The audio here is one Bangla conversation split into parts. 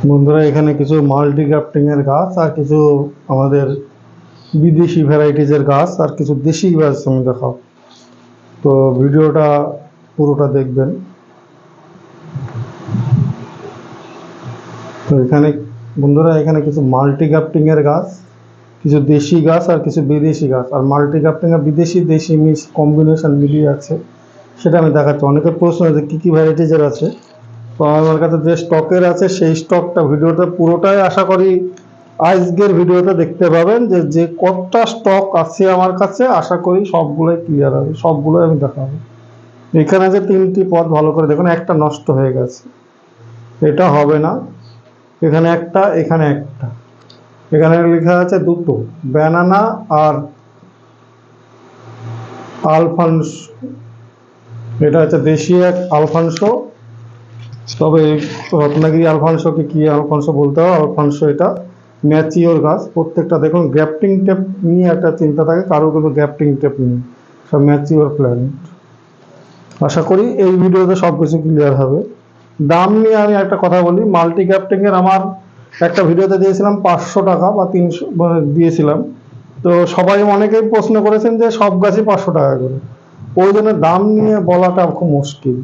বন্ধুরা, এখানে কিছু মাল্টি গ্রাফটিং এর গাছ আর কিছু আমাদের বিদেশি ভ্যারাইটিজের গাছ আর কিছু দেশি গাছ আমি দেখাও। তো ভিডিওটা পুরোটা দেখবেন। তো এখানে বন্ধুরা, এখানে কিছু মাল্টি গ্রাফটিং এর গাছ, কিছু দেশি গাছ আর কিছু বিদেশি গাছ, আর মাল্টি গ্রাফটিং আর বিদেশি দেশি মিক্স কম্বিনেশন মিলিয়ে আছে, সেটা আমি দেখাচ্ছি। অনেকের প্রশ্ন আছে কী কী ভ্যারাইটিজের আছে। তো আমার কাছে যে স্টকের আছে সেই স্টকটা ভিডিওটা পুরোটাই আশা করি আজকের ভিডিওতে দেখতে পাবেন। যে যে কতটা স্টক আছে আমার কাছে, আশা করি সবগুলোই ক্লিয়ার হবে, সবগুলোই আমি দেখাবো। এখানে যে তিনটি পদ ভালো করে দেখুন, একটা নষ্ট হয়ে গেছে, এটা হবে না। এখানে একটা, এখানে একটা, এখানে লেখা আছে দুটো, ব্যানানা আর আলফানস। এটা হচ্ছে দেশি এক আলফানসো, তবে রত্নাগিরি আলফানসোকে কি আলফানসো বলতে হবে, আলফানসো এটা ম্যাচিওর গাছ। প্রত্যেকটা দেখুন গ্যাপটিং টেপ নিয়ে একটা চিন্তা থাকে, কারো কিন্তু গ্যাপটিং টেপ নেই, সব ম্যাচিওর প্ল্যান্ট। আশা করি এই ভিডিওতে সব কিছু ক্লিয়ার হবে। দাম নিয়ে আমি একটা কথা বলি, মাল্টি গ্যাপটিং এর আমার একটা ভিডিওতে দিয়েছিলাম 500 টাকা বা 300 দিয়েছিলাম। তো সবাই অনেকেই প্রশ্ন করেছেন যে সব গাছই 500 টাকা করে, ওই জন্য দাম নিয়ে বলাটা খুব মুশকিল।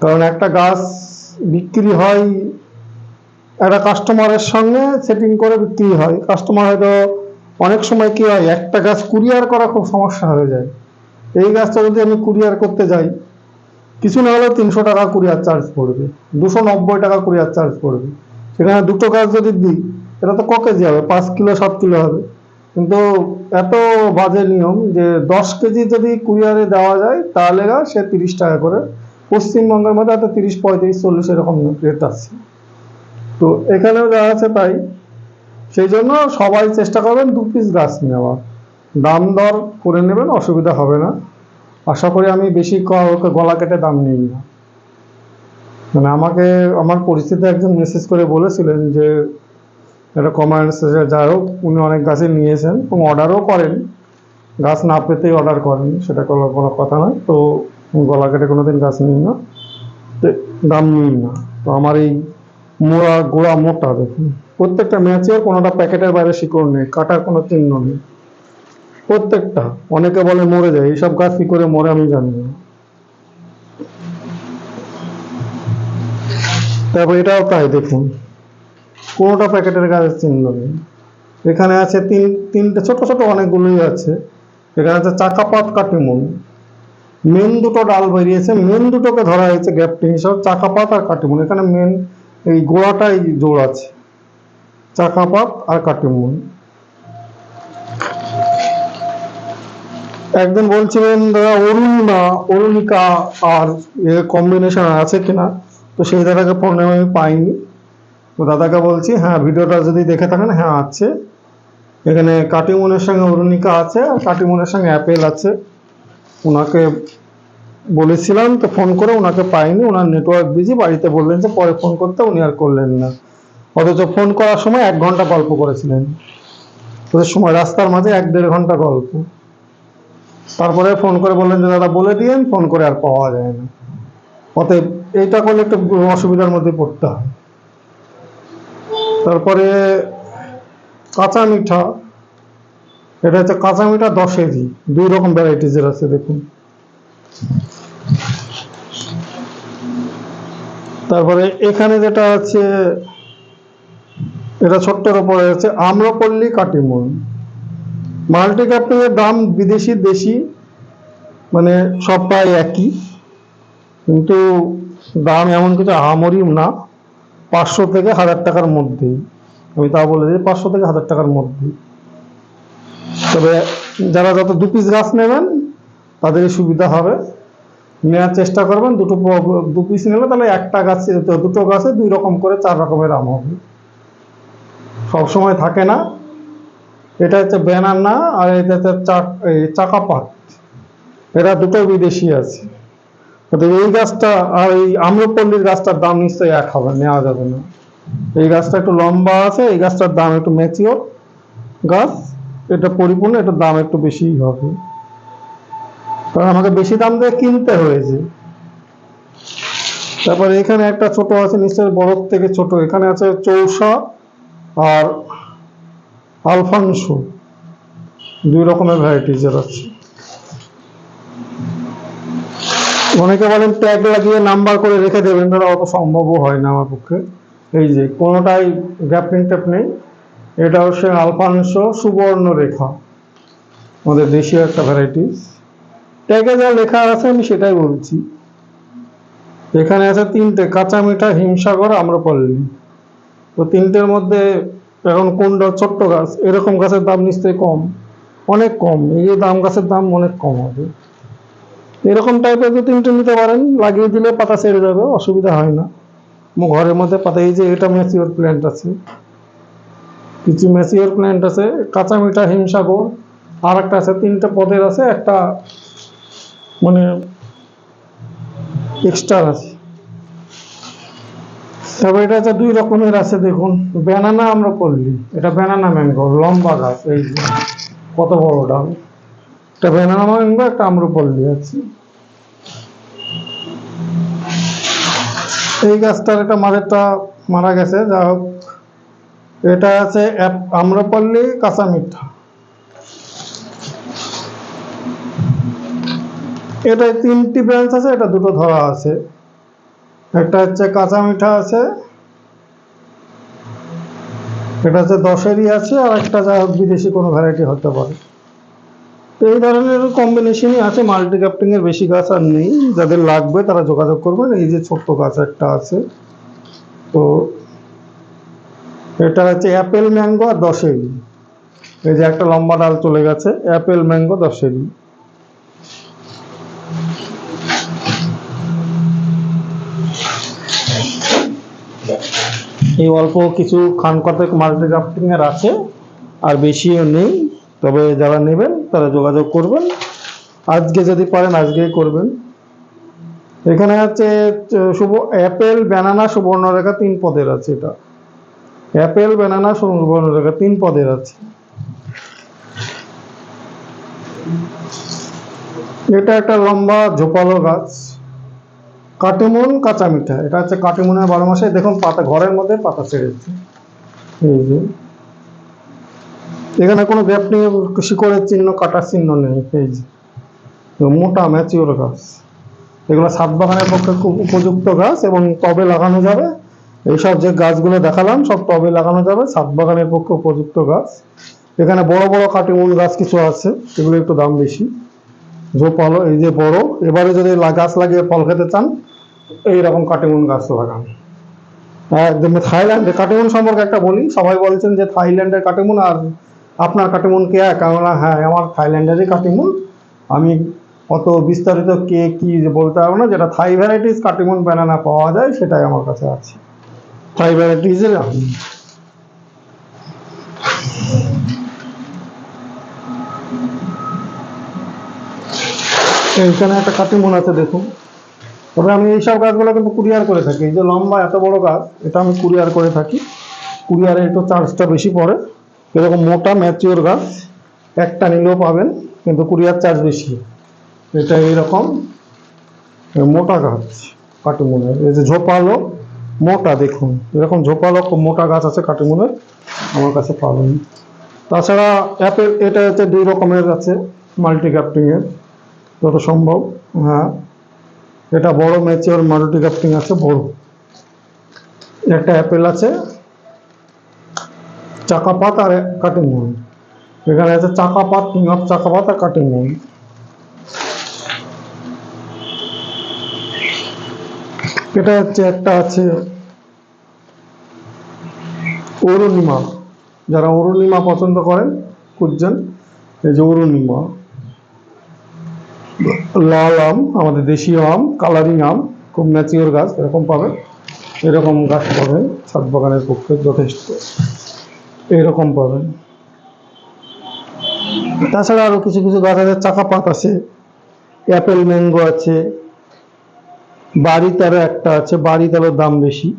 কারণ একটা গাছ বিক্রি হয় একটা কাস্টমারের সঙ্গে সেটিং করে বিক্রি হয়। কাস্টমার হয়তো অনেক সময় কি হয়, একটা গাছ কুরিয়ার করা খুব সমস্যা হয়ে যায়। এই গাছটা যদি আমি কুরিয়ার করতে যাই, কিছু না হলেও 300 টাকা কুরিয়ার চার্জ পড়বে, 290 টাকা কুরিয়ার চার্জ পড়বে। সেখানে দুটো গাছ যদি দিই, এটা তো ক কেজি হবে, 5 কিলো 7 কিলো হবে। কিন্তু এত বাজে নিয়ম যে 10 কেজি যদি কুরিয়ারে দেওয়া যায় তাহলে সে 30 টাকা করে। পশ্চিমবঙ্গের মধ্যে হয়তো 30, 35, 40 এরকম রেট আছে। তো এখানেও যা আছে তাই। সেই জন্য সবাই চেষ্টা করবেন 2 পিস গাছ নেওয়ার, দাম দর করে নেবেন, অসুবিধা হবে না। আশা করি আমি বেশি গলা কেটে দাম নিই না। মানে আমাকে আমার পরিচিতি একজন মেসেজ করে বলেছিলেন যে এটা কমার্স, যাই হোক উনি অনেক গাছই নিয়েছেন এবং অর্ডারও করেন, গাছ না পেতেই অর্ডার করেন, সেটা কোনো কথা নয়। তো গলা কেটে কোনোদিন গাছ নিই না, তো দাম নিই না। তো আমার এই মোড়া গোড়া মোটা দেখুন, প্রত্যেকটা ম্যাচিওর, কোনোটা প্যাকেটের বাইরে শিকড় নেই, কাটার কোনো চিহ্ন নেই প্রত্যেকটা। অনেকে বলে মরে যায়, এইসব গাছ কি করে মরে আমি জানি না। তারপর এটাও তাই দেখুন, কোনোটা প্যাকেটের গাছের চিহ্ন নেই। এখানে আছে তিনটে ছোট ছোট অনেকগুলোই আছে। এখানে আছে চাকাপাত কাটিমন, মেন দুটো ডাল বেরিয়েছে, মেন দুটোকে ধরা হয়েছে গ্যাপটিং হিসাবে, চাকাপাত আর কাটিমন। এখানে মেন এই গোড়াটাই জোড় আছে, চাকাপাত আর কাটিমন। একজন বলছিলেন দাদা অরুণিকা আর কম্বিনেশন আছে কিনা, তো সেই দাদাকে ফোন আমি পাইনি। তো দাদাকে বলছি, হ্যাঁ ভিডিওটা যদি দেখে থাকেন, হ্যাঁ আছে, এখানে কাটিমনের সঙ্গে অরুণিকা আছে আর কাটিমনের সঙ্গে অ্যাপেল আছে। ওনাকে বলেছিলাম, তো ফোন করে ওনাকে পাইনি, ওনার নেটওয়ার্ক বিজি, বাড়িতে বললেন যে পরে ফোন করতে, উনি আর করলেন না। অথচ ফোন করার সময় 1 ঘন্টা গল্প করেছিলেন, ওদের সময় রাস্তার মাঝে 1-1.5 ঘন্টা গল্প। তারপরে ফোন করে বললেন যে দাদা বলে দিয়েন, ফোন করে আর পাওয়া যায় না। অতএব এইটা করলে একটু অসুবিধার মধ্যে পড়তে হয়। তারপরে কাঁচা মিঠা, এটা হচ্ছে কাঁচা মিঠা 10 কেজি, 2 রকম ভ্যারাইটিজের আছে দেখুন। তারপরে এখানে যেটা আছে, এটা ছোট্টের ওপরে আছে আম্রপল্লী কাটিমন। মাল্টি ক্যাপ্টিং এর দাম বিদেশি দেশি মানে সব প্রায় একই, কিন্তু দাম এমন কিছু আহামরি না, 500 থেকে 1000 টাকার মধ্যেই। আমি তা বলে দিই 500 থেকে 1000 টাকার মধ্যেই। তবে যারা যত 2 পিস গাছ নেবেন তাদেরই সুবিধা হবে, নেওয়ার চেষ্টা করবেন। 2 পিস নিলে তাহলে একটা গাছে, দুটো গাছে 2 রকম করে 4 রকমের আম হবে, সবসময় থাকে না। এটা হচ্ছে ব্যানানা আর এটা হচ্ছে চাকাপাত, এরা দুটোই বিদেশি আছে। এই গাছটা আর এই আম্রপল্লীর গাছটার দাম নিশ্চয়ই এক হবে, নেওয়া যাবে না। এই গাছটা একটু লম্বা আছে, এই গাছটার দাম একটু ম্যাচিওর গাছ, এটা পরিপূর্ণ, এটার দাম একটু বেশিই হবে, কারণ আমাকে বেশি দাম দিয়ে কিনতে হয়েছে। তারপরে এখানে একটা ছোট আছে, নিশ্চয়ই বড় থেকে ছোট, এখানে আছে চৌসা আর আলফানসো, দুই রকমের ভ্যারাইটিজের আছে। অনেকে বলেন ট্যাগ লাগিয়ে নাম্বার করে রেখে দেবেন, তারা অত সম্ভবও হয় না আমার পক্ষে। এই যে কোনোটাই গ্যাপিং ট্যাপ নেই, এটা হচ্ছে আলফানসো সুবর্ণরেখা, আমাদের দেশীয় একটা ভ্যারাইটিস। ট্যাগে যা লেখা আছে আমি সেটাই বলছি। এখানে আছে তিনটে, কাঁচা মিঠা, হিমসাগর, আম্রপল্লী। তো তিনটের মধ্যে এখন কোনটা ছোট্ট গাছ, এরকম গাছের দাম নিশ্চয়ই কম, অনেক কম, এই দাম গাছের দাম অনেক কম হবে। এরকম টাইপের দু তিনটে নিতে পারেন, লাগিয়ে দিলে পাতা ছেড়ে যাবে, অসুবিধা হয় না। ঘরের মধ্যে পাতা, এই যে এটা ম্যাচিওর প্ল্যান্ট আছে, কিছু ম্যাচিওর প্ল্যান্ট আছে, কাঁচা মিঠা, হিমসাগর, আর একটা আছে তিনটে পদের আছে, একটা মানে এক্সট্রা আছে। তবে এটা হচ্ছে দুই রকমের আছে, দেখুন ব্যানানা আম্রপল্লী, এটা ব্যানানা ম্যাঙ্গো, লম্বা গাছ, এই যে কত বড় ডাল, একটা ব্যানানা ম্যাঙ্গো, একটা আম্রপল্লী আছে। এই গাছটার এটা মাঝেরটা মারা গেছে, যা হোক। এটা আছে আম্রপল্লী, কাঁচা মিঠা, এটা তিনটি ব্রাঞ্চ আছে, এটা দুটো ধরা আছে। একটা হচ্ছে কাঁচা মিঠা আছে, এটা হচ্ছে দশেরই আছে, আর একটা যা হোক বিদেশি কোনো ভ্যারাইটি হতে পারে। এই ধরনের কম্বিনেশনই আছে, মাল্টি ক্যাপ্টিং এর বেশি গাছ আর নেই। যাদের লাগবে তারা যোগাযোগ করবেন। এই যে ছোট্ট গাছ একটা আছে, তো এটা হচ্ছে অ্যাপেল ম্যাঙ্গো আর দশেরি। এই যে একটা লম্বা ডাল চলে গেছে, অ্যাপেল ম্যাঙ্গো দশেরি। এই অল্প কিছু খান কতক মাল্টি ক্যাপ্টিং এর আছে, আর বেশিও নেই। তবে যারা নেবেন তারা যোগাযোগ করবেন, আজকে যদি পারেন আজকেই করবেন। এখানে আছে শুভ অ্যাপেল, ব্যানানা, সুবর্ণরেখা, তিন পদের আছে। এটা অ্যাপেল, ব্যানানা, সুবর্ণরেখা, তিন পদের আছে। এটা একটা লম্বা ঝোপালো গাছ, কাটিমন, কাঁচা মিঠা। এটা হচ্ছে কাটিমনের 12 মাসে, দেখুন পাতা ঘরের মধ্যে পাতা ছেড়েছে। এই যে এখানে কোনো গ্যাপ নেই, শিকড়ের চিহ্ন, কাটার চিহ্ন নেই। এই যে মোটা ম্যাচিওর গাছ, এগুলো ছাদ বাগানের পক্ষে খুব উপযুক্ত গাছ এবং টবে লাগানো যাবে। এইসব যে গাছগুলো দেখালাম সব টবে লাগানো যাবে, ছাদ বাগানের পক্ষে উপযুক্ত গাছ। এখানে বড় বড় কাটিমন গাছ কিছু আছে, এগুলো একটু দাম বেশি, ঝোপালো। এই যে বড়, এবারে যদি গাছ লাগিয়ে ফল খেতে চান এইরকম কাটিমন গাছ লাগান। একদম থাইল্যান্ডে কাটিমন সম্পর্কে একটা বলি, সবাই বলছেন যে থাইল্যান্ডের কাটিমন আর আপনার কাটিমন কে এক, হ্যাঁ আমার থাইল্যান্ডেরই কাটিমন। আমি অত বিস্তারিত কে কি বলতে পারবো না, যেটা থাই ভ্যারাইটিস কাটিমন ব্যানানা পাওয়া যায় সেটাই আমার কাছে আছে, থাই ভ্যারাইটিসের। এখানে একটা কাটিমন আছে দেখুন। তবে আমি এইসব গাছগুলো কিন্তু কুরিয়ার করে থাকি। এই যে লম্বা এত বড় গাছ, এটা আমি কুরিয়ার করে থাকি। কুরিয়ারে একটু চার্জটা বেশি পড়ে। এরকম মোটা ম্যাচিওর গাছ একটা নিলেও পাবেন, কিন্তু কুরিয়ার চার্জ বেশি। এটা এইরকম মোটা গাছ কাটিমনের, এই যে ঝোপালো মোটা, দেখুন এরকম ঝোপালো মোটা গাছ আছে কাটিমনের, আমার কাছে পাবেন। তাছাড়া অ্যাপেল, এটা হচ্ছে দুই রকমের আছে মাল্টি ক্যাপ্টিং এর যত সম্ভব। হ্যাঁ, এটা বড় ম্যাচিওর মাল্টি ক্যাপ্টিং আছে, বড় একটা অ্যাপেল আছে, চাকাপাত আর কাটিমন। এখানে আছে চাকাপাত, কিং অফ চাকাপাত আর কাটিমন। এটা হচ্ছে একটা আছে অরুণিমা, যারা অরুণিমা পছন্দ করেন খুঁজছেন, এই যে অরুণিমা, লাল আম, আমাদের দেশীয় আম, কালারিং আম, খুব ম্যাচিওর গাছ, এরকম পাবেন। এরকম গাছ পাবেন ছাদ বাগানের পক্ষে যথেষ্ট, এরকম পাবেন। তাছাড়া আরো কিছু কিছু গাছ আছে, চাকাপাত আছে, অ্যাপেল ম্যাঙ্গো আছে, বাড়িতারও একটা আছে, বাড়িতারও দাম বেশি,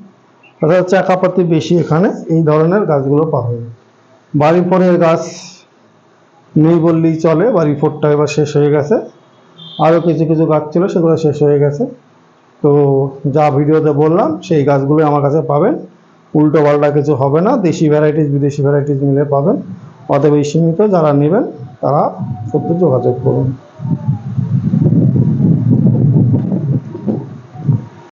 অর্থাৎ চাকাপাতি বেশি এখানে। এই ধরনের গাছগুলো পাবেন। বাড়ি ফোনের গাছ নেই বললেই চলে, বাড়ি ফোরটা এবার শেষ হয়ে গেছে, আরও কিছু কিছু গাছ ছিল সেগুলো শেষ হয়ে গেছে। তো তো যা ভিডিওতে বললাম সেই গাছগুলো আমার কাছে পাবেন, উল্টো পাল্টা কিছু হবে না, দেশি ভ্যারাইটিস বিদেশি ভ্যারাইটিস মিলে পাবেন। অতএব এই সীমিত যারা নেবেন তারা সত্যি যোগাযোগ করুন।